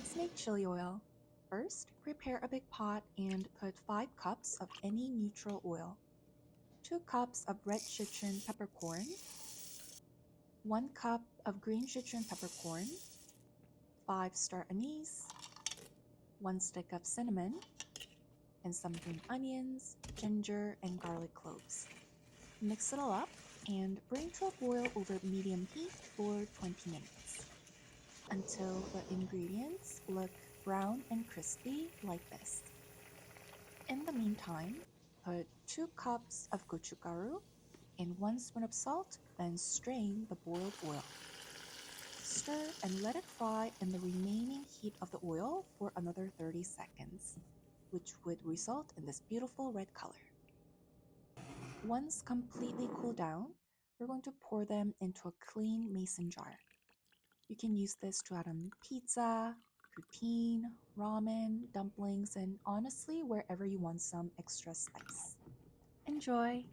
Let's make chili oil. First, prepare a big pot and put 5 cups of any neutral oil, 2 cups of red Sichuan peppercorn, 1 cup of green Sichuan peppercorn, 5 star anise, 1 stick of cinnamon, and some green onions, ginger, and garlic cloves. Mix it all up and bring to a boil over medium heat for 20 minutes until the ingredients look brown and crispy like this. In the meantime, put 2 cups of gochugaru and 1 spoon of salt, then strain the boiled oil. Stir and let it fry in the remaining heat of the oil for another 30 seconds, which would result in this beautiful red color. Once completely cooled down, we're going to pour them into a clean mason jar. You can use this to add on pizza, poutine, ramen, dumplings, and honestly, wherever you want some extra spice. Enjoy!